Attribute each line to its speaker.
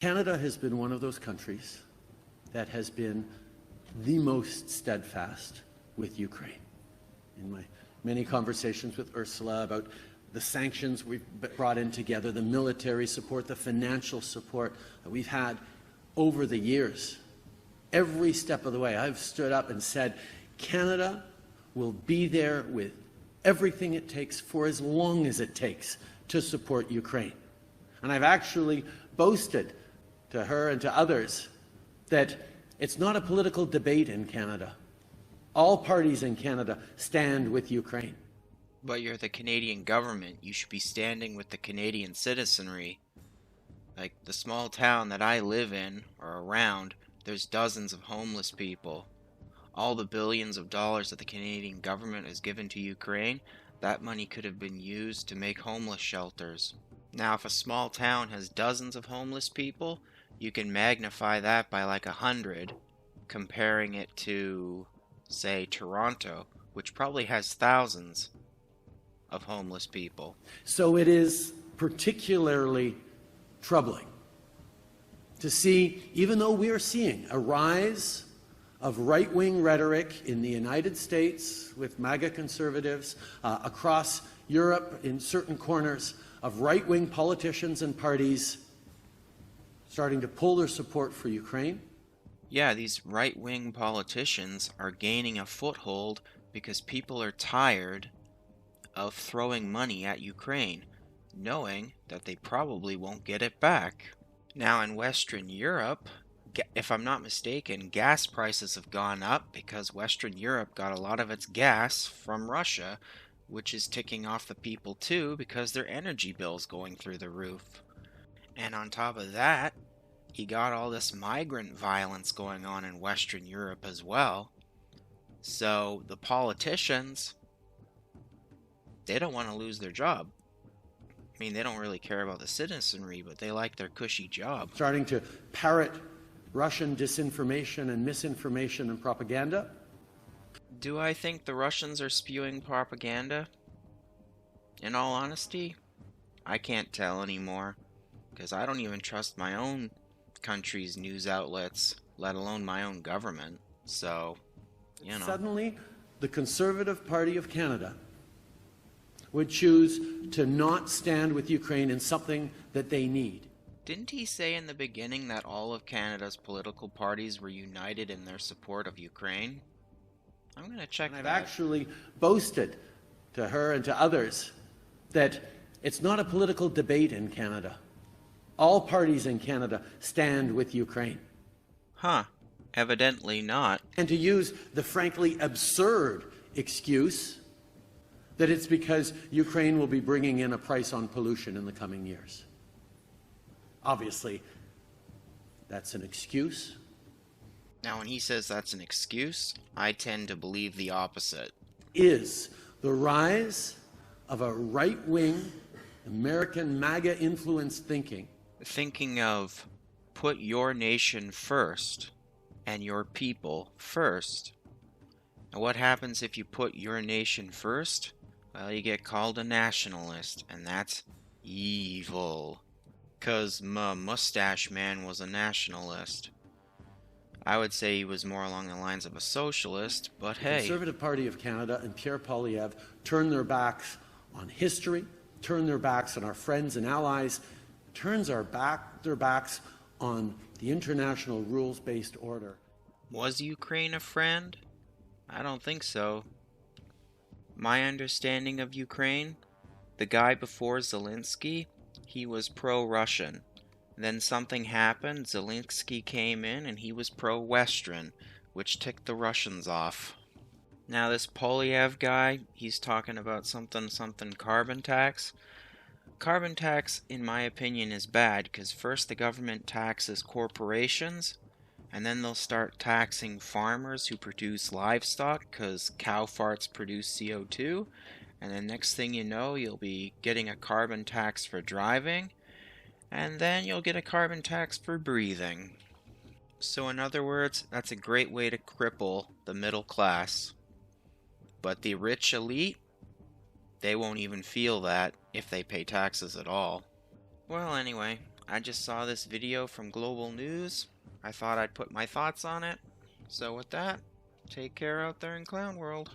Speaker 1: Canada has been one of those countries that has been the most steadfast with Ukraine. In my many conversations with Ursula about the sanctions we've brought in together, the military support, the financial support that we've had over the years, every step of the way, I've stood up and said, Canada will be there with everything it takes for as long as it takes to support Ukraine. And I've actually boasted to her and to others that it's not a political debate in Canada. All parties in Canada stand with Ukraine.
Speaker 2: But you're the Canadian government. You should be standing with the Canadian citizenry. Like the small town that I live in, or around, there's dozens of homeless people. All the billions of dollars that the Canadian government has given to Ukraine, that money could have been used to make homeless shelters. Now, if a small town has dozens of homeless people, you can magnify that by like 100, comparing it to, say, Toronto, which probably has thousands of homeless people.
Speaker 1: So it is particularly troubling to see, even though we are seeing a rise of right-wing rhetoric in the United States with MAGA conservatives, across Europe in certain corners, of right-wing politicians and parties starting to pull their support for Ukraine.
Speaker 2: Yeah, these right-wing politicians are gaining a foothold because people are tired of throwing money at Ukraine, knowing that they probably won't get it back. Now in Western Europe, if I'm not mistaken, gas prices have gone up because Western Europe got a lot of its gas from Russia, which is ticking off the people too because their energy bill's going through the roof. And on top of that, you got all this migrant violence going on in Western Europe as well. So the politicians, they don't want to lose their job. I mean, they don't really care about the citizenry, but they like their cushy job.
Speaker 1: Starting to parrot Russian disinformation and misinformation and propaganda.
Speaker 2: Do I think the Russians are spewing propaganda? In all honesty, I can't tell anymore, because I don't even trust my own country's news outlets, let alone my own government. So, you know.
Speaker 1: Suddenly, the Conservative Party of Canada would choose to not stand with Ukraine in something that they need.
Speaker 2: Didn't he say in the beginning that all of Canada's political parties were united in their support of Ukraine? I'm going to check that.
Speaker 1: I've actually boasted to her and to others that it's not a political debate in Canada. All parties in Canada stand with Ukraine.
Speaker 2: Huh. Evidently not.
Speaker 1: And to use the frankly absurd excuse that it's because Ukraine will be bringing in a price on pollution in the coming years. Obviously, that's an excuse.
Speaker 2: Now, when he says that's an excuse, I tend to believe the opposite.
Speaker 1: Is the rise of a right-wing American MAGA-influenced thinking.
Speaker 2: Thinking of put your nation first and your people first. And what happens if you put your nation first? Well, you get called a nationalist, and that's evil. 'Cause Mustache Man was a nationalist. I would say he was more along the lines of a socialist, but hey.
Speaker 1: The Conservative Party of Canada and Pierre Poilievre turn their backs on history, turn their backs on our friends and allies, turns their backs on the international rules-based order.
Speaker 2: Was Ukraine a friend? I don't think so. My understanding of Ukraine, the guy before Zelensky, he was pro-Russian. Then something happened, Zelensky came in, and he was pro-Western, which ticked the Russians off. Now this Poilievre guy, he's talking about something carbon tax. Carbon tax, in my opinion, is bad, because first the government taxes corporations, and then they'll start taxing farmers who produce livestock, because cow farts produce CO2, and then next thing you know, you'll be getting a carbon tax for driving, and then you'll get a carbon tax for breathing. So in other words, that's a great way to cripple the middle class. But the rich elite, they won't even feel that if they pay taxes at all. Well, anyway, I just saw this video from Global News. I thought I'd put my thoughts on it. So with that, take care out there in Clown World.